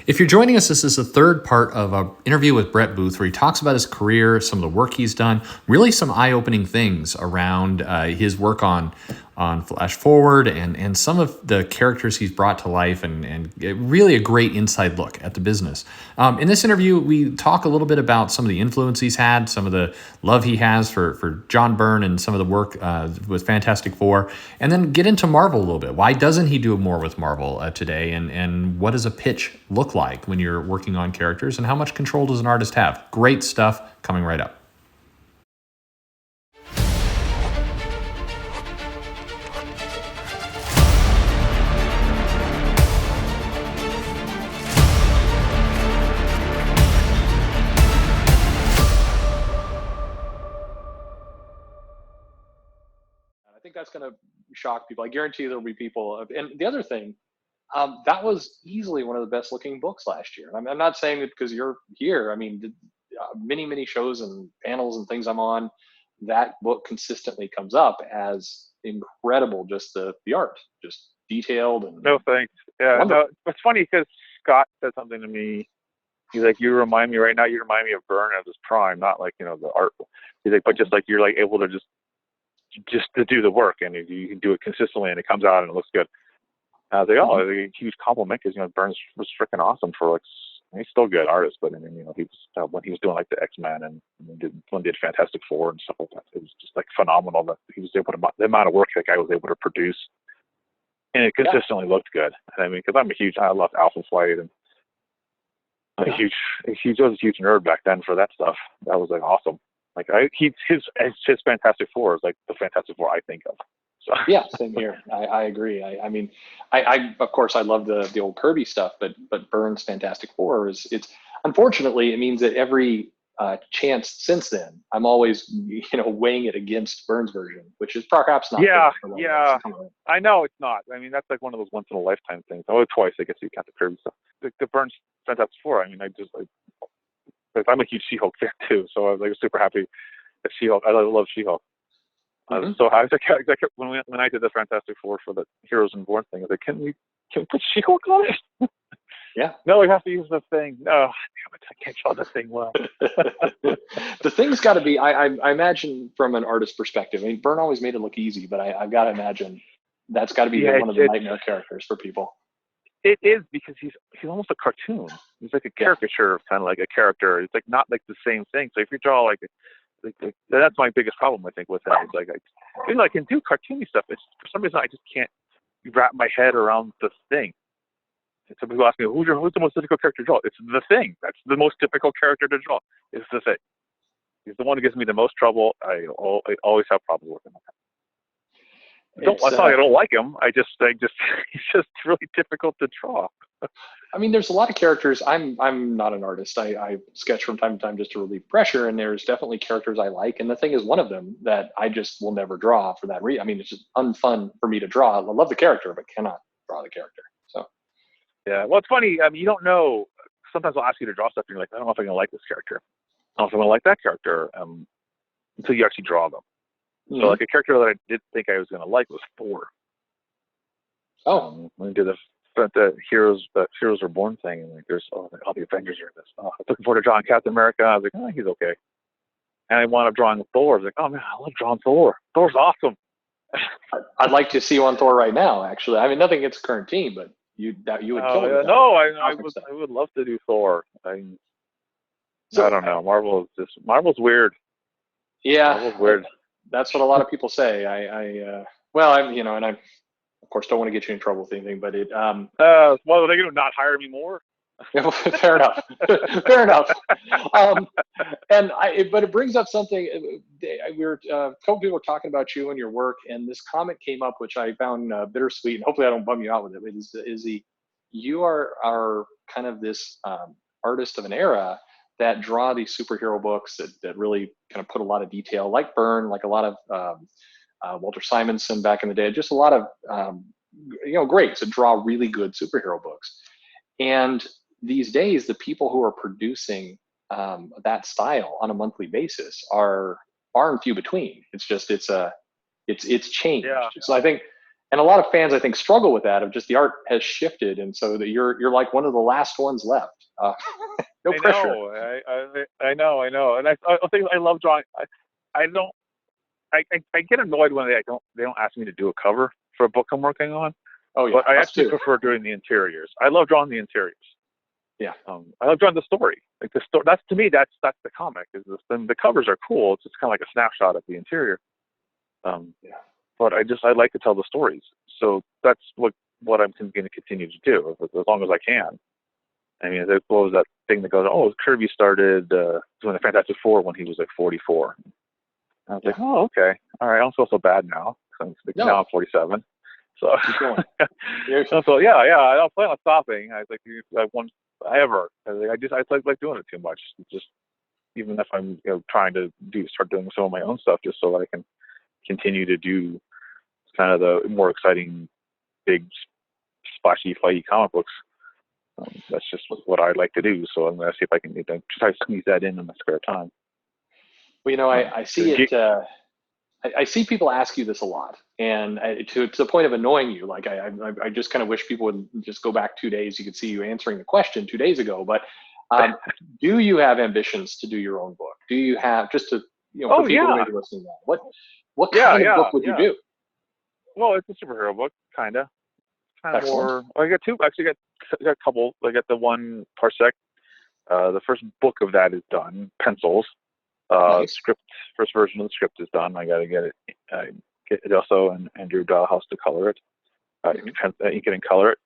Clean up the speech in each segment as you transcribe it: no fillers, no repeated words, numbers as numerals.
If you're joining us, this is the third part of an interview with Brett Booth, where he talks about his career, some of the work he's done, really some eye-opening things around his work on Flash Forward and some of the characters he's brought to life, and really a great inside look at the business. In this interview, we talk a little bit about some of the influence he's had, some of the love he has for John Byrne and some of the work with Fantastic Four, and then get into Marvel a little bit. Why doesn't he do more with Marvel today, and what does a pitch look like when you're working on characters, and how much control does an artist have? Great stuff coming right up. I think that's going to shock people. I guarantee you there'll be people. And the other thing, that was easily one of the best looking books last year. I'm not saying it because you're here. I mean, many shows and panels and things I'm on, that book consistently comes up as incredible. Just the art, just detailed and no thanks. Yeah, wonderful. no, it's funny because Scott said something to me. He's like, you remind me right now. You remind me of Byrne at his prime, not like the art. He's like, but just like you're like able to just to do the work, and you can do it consistently, and it comes out and it looks good. I was like, oh, a huge compliment, because Burns was freaking awesome for like, he's still a good artist, but I mean, he was when he was doing like the X-Men and did Fantastic Four and stuff like that, it was just like phenomenal that he was able to, the amount of work that guy was able to produce, and it consistently looked good. I mean, because I love Alpha Flight, and I was a huge nerd back then for that stuff. That was like awesome. Like his Fantastic Four is like the Fantastic Four I think of. So. Yeah, same here. I agree. I mean, I of course I love the old Kirby stuff, but Byrne's Fantastic Four it's unfortunately it means that every chance since then I'm always weighing it against Byrne's version, which is perhaps not. Yeah. I know it's not. I mean, that's like one of those once in a lifetime things. Oh, twice I guess you count the Kirby stuff. The Byrne's Fantastic Four. I mean, I'm a huge She-Hulk fan too, so I was like super happy that She-Hulk. I love She-Hulk. So I was like, when I did the Fantastic Four for the Heroes and Born thing, I was like, can we put She-Hulk on it? Yeah. No, we have to use the thing. No, damn it, I can't draw the thing well. The thing's got to be. I imagine from an artist perspective. I mean, Byrne always made it look easy, but I've got to imagine that's got to be one of the nightmare characters for people. It is, because he's almost a cartoon. He's like a caricature of kind of like a character. It's like not like the same thing. So if you draw like that's my biggest problem, I think, with him. It's like I can do cartoony stuff. It's, for some reason I just can't wrap my head around the thing. And some people ask me, who's the most difficult character to draw? It's the Thing. That's the most difficult character to draw. It's the Thing. He's the one who gives me the most trouble. I always have problems with him. It's not I don't like him. I just he's just really difficult to draw. I mean, there's a lot of characters. I'm not an artist. I sketch from time to time just to relieve pressure, and there's definitely characters I like. And the Thing is one of them that I just will never draw for that reason. I mean, it's just unfun for me to draw. I love the character, but cannot draw the character. So yeah, well, it's funny. I mean, you don't know. Sometimes I'll ask you to draw stuff, and you're like, I don't know if I'm gonna like this character. I don't know if I'm gonna like that character until you actually draw them. So like a character that I did think I was going to like was Thor. Oh. When we did the Heroes Are Born thing, and like there's all the Avengers are in this. I was looking forward to drawing Captain America. I was like, oh, he's okay. And I wound up drawing Thor. I was like, oh man, I love drawing Thor. Thor's awesome. I'd like to see you on Thor right now, actually. I mean, nothing against the current team, but you would kill it. No, I would love to do Thor. I don't know. Marvel's weird. Yeah. Marvel's weird. That's what a lot of people say. And I of course don't want to get you in trouble with anything, but it. Well, are they going to not hire me more? Fair enough. Fair enough. But it brings up something. We were a couple people were talking about you and your work, and this comment came up, which I found bittersweet, and hopefully I don't bum you out with it. You are kind of this artist of an era that draw these superhero books that really kind of put a lot of detail, like Byrne, like a lot of Walter Simonson back in the day, just a lot of greats that draw really good superhero books. And these days, the people who are producing that style on a monthly basis are far and few between. It's changed. Yeah. So I think And a lot of fans, I think, struggle with that of just the art has shifted, and so that you're like one of the last ones left. No pressure. I know, and I think I love drawing. I don't. I get annoyed when they don't ask me to do a cover for a book I'm working on. Oh yeah, but I us actually too. prefer doing the interiors. I love drawing the interiors. Yeah. I love drawing the story. Like the story. That's to me. That's the comic. Is this? And the covers are cool. It's just kind of like a snapshot of the interior. Yeah. But I like to tell the stories. So that's what I'm going to continue to do as long as I can. I mean, what was that thing that goes? Oh, Kirby started doing the Fantastic Four when he was like 44. I was like, oh, okay, all right. I don't feel so bad now. Now I'm 47. So, so yeah, I don't plan on stopping. I won't ever. I just like doing it too much. Just even if I'm trying to start doing some of my own stuff, just so that I can continue to do kind of the more exciting, big, splashy, fighty comic books. That's just what I like to do. So I'm going to see if I can try to squeeze that in my spare time. Well, I see it. I see people ask you this a lot, and to the point of annoying you. Like I just kind of wish people would just go back 2 days. You could see you answering the question 2 days ago. But do you have ambitions to do your own book? Do you have, just to for people who may be listening now, what kind of book would you do? Well, it's a superhero book, kind of Excellent. more. I got two. Actually, I got a couple. I got the one Parsec. The first book of that is done. Pencils. Nice. Script. First version of the script is done. I got to get it. Get it also, and Andrew Dahlhaus to color it. Ink it and color it.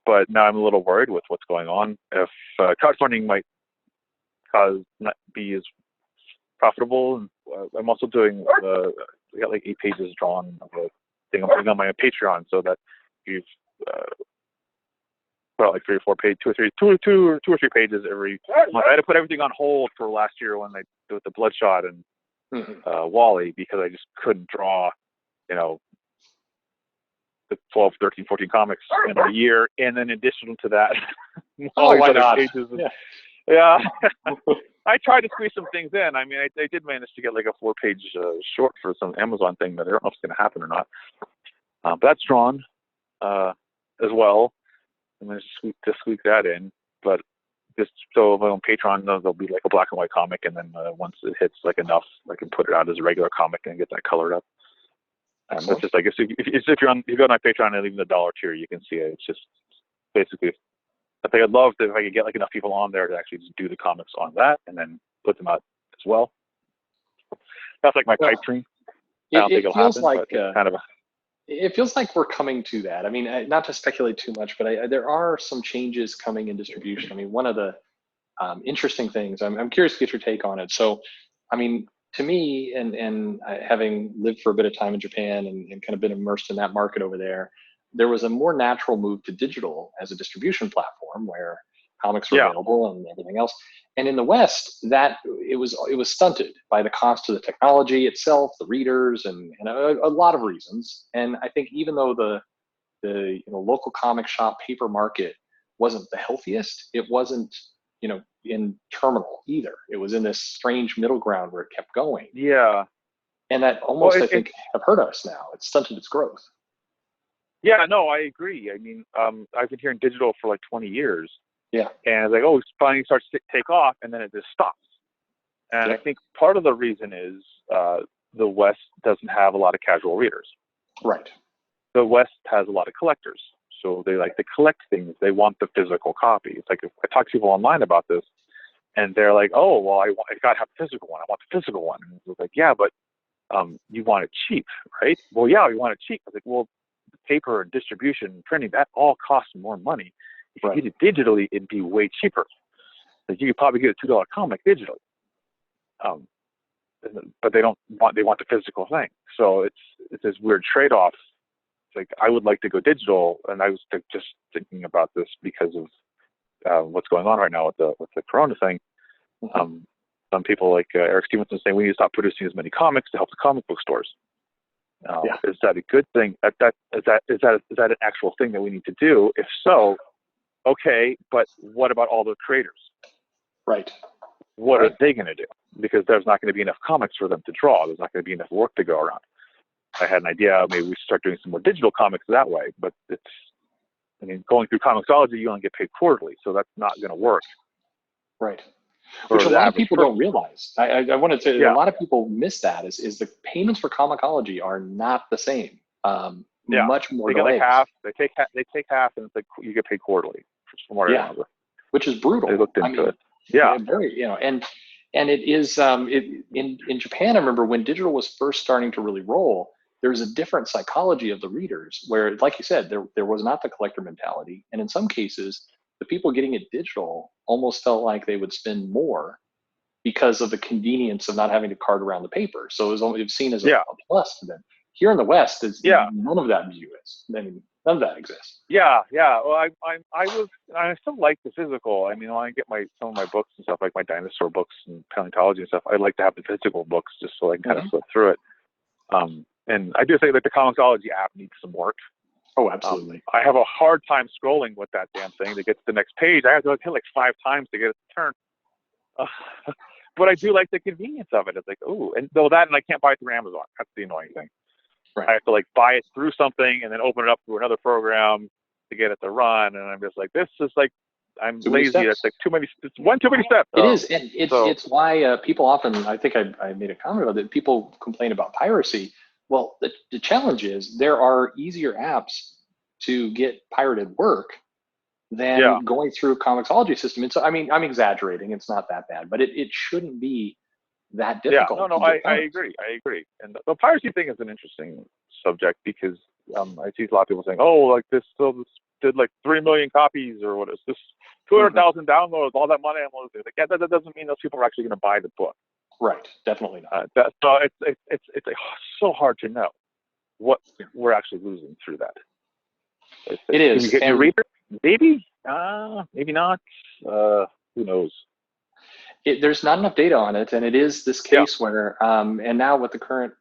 But now I'm a little worried with what's going on. If crowdfunding might not be as profitable. I'm also doing. I got like 8 pages drawn of a thing I'm putting on my Patreon, so that you've put out like 3 or 4 pages, 2 or 3 pages every month. I had to put everything on hold for last year when they did the Bloodshot and Wally, because I just couldn't draw, the 12, 13, 14 comics in a year, and then in addition to that, why not? Pages yeah. I tried to squeeze some things in. I mean, I did manage to get like a 4-page short for some Amazon thing that I don't know if it's going to happen or not. But that's drawn as well. I'm going to squeak that in. But just so on Patreon, there'll be like a black and white comic, and then once it hits like enough, I can put it out as a regular comic and get that colored up. That's just, I guess, if you go to my Patreon and leave the $1 tier, you can see it. It's just basically. I think I'd love if I could get like enough people on there to actually just do the comics on that and then put them out as well. That's like my pipe dream. I don't think it'll happen, but it's kind of it feels like we're coming to that. I mean, not to speculate too much, but there are some changes coming in distribution. I mean, one of the interesting things, I'm curious to get your take on it. So, I mean, to me, and having lived for a bit of time in Japan and kind of been immersed in that market over there was a more natural move to digital as a distribution platform where comics were available and everything else. And in the West, that it was stunted by the cost of the technology itself, the readers, and a lot of reasons. And I think even though the local comic shop paper market wasn't the healthiest, it wasn't in terminal either. It was in this strange middle ground where it kept going. Yeah. And that almost I think have hurt us now. It's stunted its growth. Yeah, no, I agree. I mean, I've been hearing digital for like 20 years. Yeah. And it's like, it finally starts to take off, and then it just stops. And I think part of the reason is the West doesn't have a lot of casual readers. Right. The West has a lot of collectors. So they like to collect things. They want the physical copy. It's like, I talk to people online about this, and they're like, oh, well, I got to have the physical one. I want the physical one. And it's like, yeah, but you want it cheap, right? Well, yeah, you want it cheap. I was like, well, paper and distribution, printing, that all costs more money. If you get it digitally, it'd be way cheaper. Like you could probably get a $2 comic digitally. But they want the physical thing. So it's this weird trade-off. It's like, I would like to go digital, and I was just thinking about this because of what's going on right now with the Corona thing. Some people like Eric Stevenson saying we need to stop producing as many comics to help the comic book stores. Is that a good thing? Is that an actual thing that we need to do? If so, okay, but what about all the creators? Right. What are they going to do? Because there's not going to be enough comics for them to draw. There's not going to be enough work to go around. I had an idea, maybe we should start doing some more digital comics that way. But going through Comixology, you only get paid quarterly, so that's not going to work. Right. Which a lot of people don't realize. I wanted to, yeah. A lot of people miss that is the payments for Comixology are not the same. Much more they get like half. They take half, and it's like you get paid quarterly. From what I remember. Which is brutal. They looked into it. Yeah. Very, and it is in Japan. I remember when digital was first starting to really roll. There was a different psychology of the readers, where, like you said, there was not the collector mentality, and in some cases, the people getting it digital almost felt like they would spend more because of the convenience of not having to cart around the paper. So it was seen as a plus to them. Here in the West, none of that view is. I mean, none of that exists. Yeah. Well, I still like the physical. I mean, when I get some of my books and stuff, like my dinosaur books and paleontology and stuff, I like to have the physical books just so I can kind of flip through it. And I do think that the Comixology app needs some work. Oh, absolutely. I have a hard time scrolling with that damn thing to get to the next page. I have to hit like 5 times to get it to turn. But I do like the convenience of it. It's like, and I can't buy it through Amazon. That's the annoying thing. Right. I have to like buy it through something and then open it up through another program to get it to run. And I'm just like, this is like, I'm lazy. That's like too many. It's one too many steps. It is, and it's why people often. I think I made a comment about it. People complain about piracy. Well, the challenge is there are easier apps to get pirated work than going through Comixology system. And so, I mean, I'm exaggerating. It's not that bad, but it shouldn't be that difficult. Yeah, no, I agree. And the piracy thing is an interesting subject because I see a lot of people saying, "Oh, like this did like 3 million copies, or what is this? 200,000 downloads, all that money." I'm like, yeah, that doesn't mean those people are actually going to buy the book. Right, definitely not. So it's so hard to know what we're actually losing through that. It is. Can you get your reader? Maybe, maybe not. Who knows? There's not enough data on it, and it is this case where, and now with the current,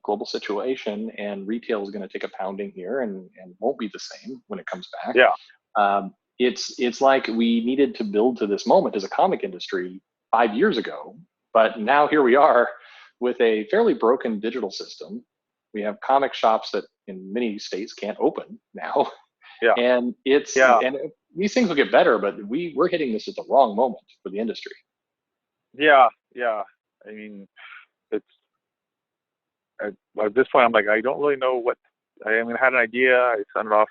global situation, and retail is going to take a pounding here, and won't be the same when it comes back. Yeah. It's like we needed to build to this moment as a comic industry 5 years ago, but now here we are with a fairly broken digital system. We have comic shops that in many states can't open now. Yeah. And and these things will get better, but we're hitting this at the wrong moment for the industry. Yeah. I mean, it's at this point, I'm like, I don't really know what. I had an idea. I sent it off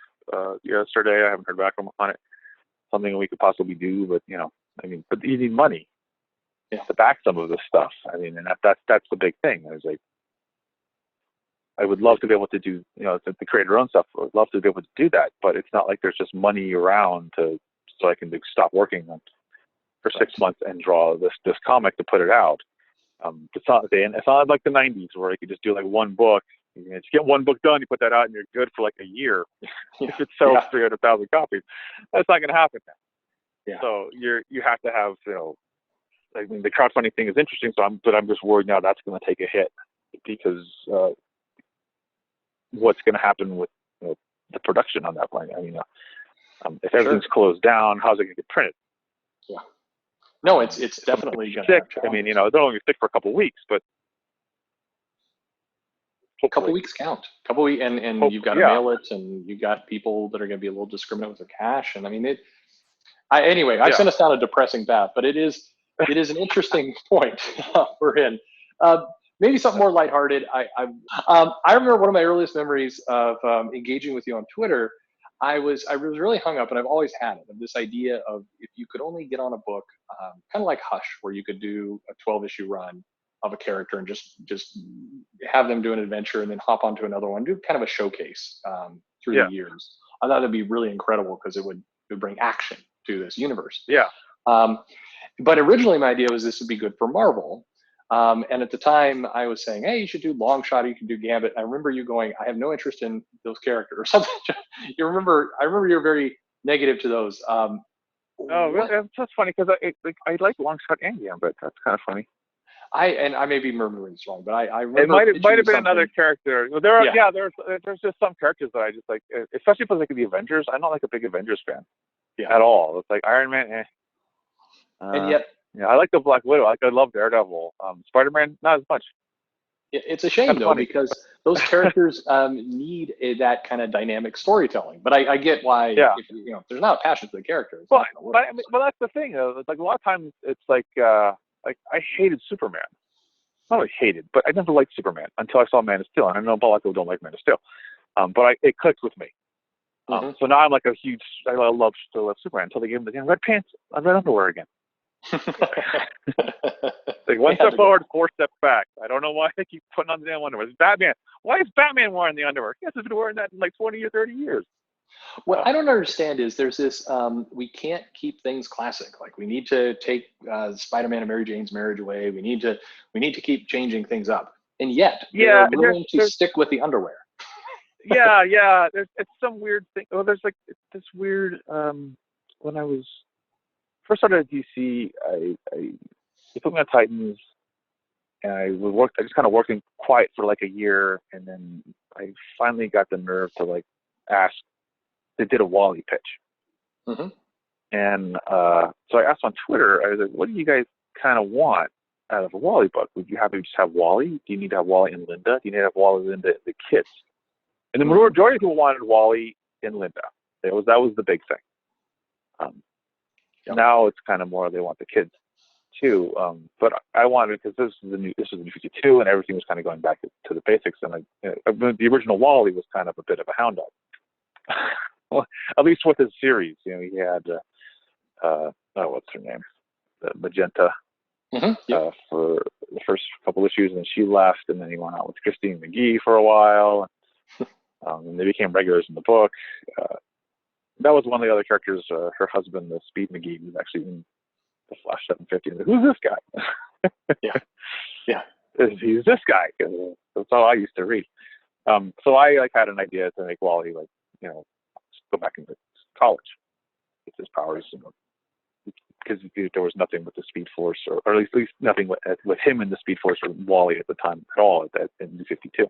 yesterday. I haven't heard back on it. Something we could possibly do, but but you need money to back some of this stuff. I mean, and that's the big thing. I was like, I would love to be able to do, to create our own stuff. I would love to be able to do that, but it's not like there's just money around so I can stop working for 6 months and draw this comic to put it out. It's not like the 90s where you could just do like one book. You just get one book done, you put that out, and you're good for like a year. If it sells 300,000 copies, that's not going to happen now. Yeah. So you have to have, I mean, the crowdfunding thing is interesting. But I'm just worried now that's going to take a hit because what's going to happen with the production on that point? I mean, if everything's closed down, how's it going to get printed? Yeah. No, it's definitely going to stick. I mean, it's only stick for a couple of weeks, but a couple weeks count. And you've got to mail it, and you've got people that are going to be a little discriminate with their cash. And I mean, I sent us down a depressing path, but it is an interesting point we're in. Maybe something more lighthearted. I remember one of my earliest memories of engaging with you on Twitter. I was really hung up, and I've always had it, of this idea of if you could only get on a book, kind of like Hush, where you could do a 12-issue run of a character and just have them do an adventure and then hop onto another one, do kind of a showcase through the years. I thought it'd be really incredible because it would bring action to this universe. Yeah. But originally my idea was this would be good for Marvel. And at the time I was saying, hey, you should do Longshot, you can do Gambit. I remember you going, I have no interest in those characters or something. I remember you're very negative to those. That's funny because I like Longshot and Gambit. That's kind of funny. I may be remembering this wrong, but I remember it might have been another character. There's just some characters that I just like, especially for like the Avengers. I'm not like a big Avengers fan at all. It's like Iron Man, and yet, I like the Black Widow. I love Daredevil. Spider-Man, not as much. It's a shame Kind of though, funny. because those characters need that kind of dynamic storytelling. But I get why, Yeah. if there's not a passion for the character, it's Well, not going to work. but I mean, well, that's the thing. It's like a lot of times, it's like I hated Superman. Not really hated, but I never liked Superman until I saw Man of Steel. And I know a lot of people don't like Man of Steel, but it clicked with me. So now I'm like I love Superman until they gave him the red pants, red underwear again. Like one step forward, 4 steps back. I don't know why they keep putting on the damn underwear. It's Batman. Why is Batman wearing the underwear? He hasn't been wearing that in like 20 or 30 years. What I don't understand is there's this, we can't keep things classic. Like we need to take Spider-Man and Mary Jane's marriage away. We need to keep changing things up. And yet they're willing to stick with the underwear. Yeah. It's some weird thing. Oh, there's like this weird, when I was first started at DC, they put me on Titans, and I just kind of worked in quiet for like a year, and then I finally got the nerve to like ask. They did a Wally pitch, and so I asked on Twitter. I was like, "What do you guys kind of want out of a Wally book? Would you have to just have Wally? Do you need to have Wally and Linda? Do you need to have Wally and Linda, the kids?" And the majority of people wanted Wally and Linda. That was the big thing. Now it's kind of more they want the kids too. But I wanted, because this is the new 52, and everything was kind of going back to the basics. And the original Wally was kind of a bit of a hound dog. Well, at least with his series, he had what's her name, Magenta, for the first couple issues, and she left, and then he went out with Christine McGee for a while, and they became regulars in the book. That was one of the other characters. Her husband, the Speed McGee, was actually in the Flash 750. Who's this guy? Yeah. He's this guy. That's all I used to read. So I had an idea to make Wally go back into college with his powers, because there was nothing with the Speed Force, or at least nothing with him in the Speed Force or Wally at the time at all in New 52.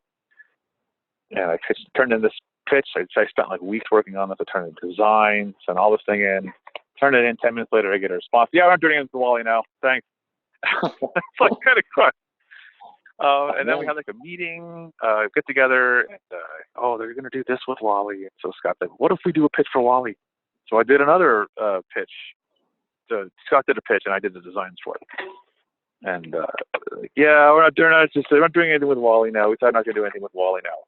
And I turned in this pitch. I spent like weeks working on this. I turned in designs and all this thing in. Turned it in. 10 minutes later, I get a response. Yeah, I'm doing it with Wally now. Thanks. It's like kind of quick. And then we had like a meeting, get together, and they're going to do this with Wally. And so Scott's like, what if we do a pitch for Wally? So I did another pitch. So Scott did a pitch, and I did the designs for it. And we're not doing anything with Wally now. We thought not going to do anything with Wally now.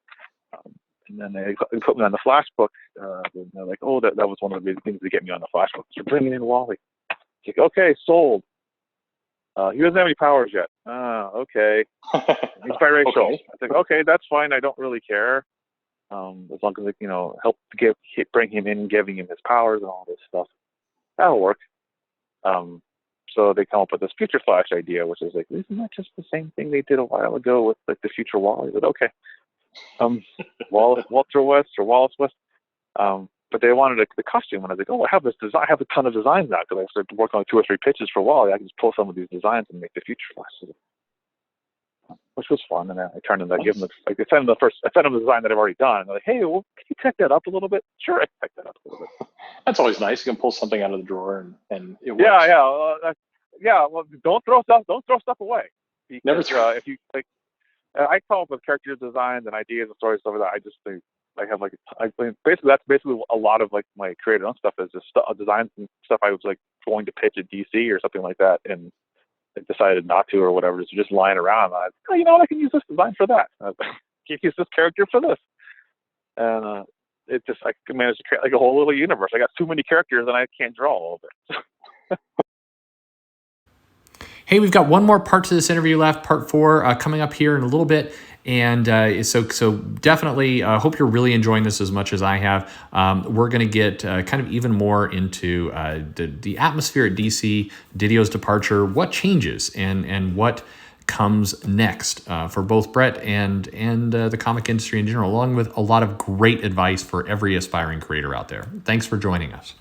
And then they put me on the Flash book. And they're like, that was one of the big things to get me on the Flash book. You're bringing in Wally. It's like, okay, sold. He doesn't have any powers yet. Okay. He's biracial. Okay. I think, okay, that's fine. I don't really care. As long as help bring him in, giving him his powers and all this stuff. That'll work. So they come up with this Future Flash idea, which is like, isn't that just the same thing they did a while ago with like the Future Wally? But okay. Walter West or Wallace West. But they wanted the costume, and I was like, I have this design. I have a ton of designs now, because I started working on 2 or 3 pitches for Wally. I can just pull some of these designs and make the Future Flash, which was fun. And then I turned in that, I sent them the design that I've already done. And they're like, hey, well, can you tech that up a little bit? Sure, I can tech that up a little bit. That's always nice. You can pull something out of the drawer and it works. Well, don't throw stuff away. Because, never throw. If you like, I come up with character designs and ideas and stories, stuff like that. I just think I have that's basically a lot of like my creative own stuff is just designs and stuff I was like going to pitch at DC or something like that, and I decided not to or whatever, just lying around. I I can use this design for that. I can use this character for this, and I can manage to create like a whole little universe. I got too many characters and I can't draw all of it. Hey, we've got one more part to this interview left, part 4, coming up here in a little bit. And so definitely hope you're really enjoying this as much as I have. We're going to get kind of even more into the atmosphere at DC, Didio's departure, what changes and what comes next for both Brett and the comic industry in general, along with a lot of great advice for every aspiring creator out there. Thanks for joining us.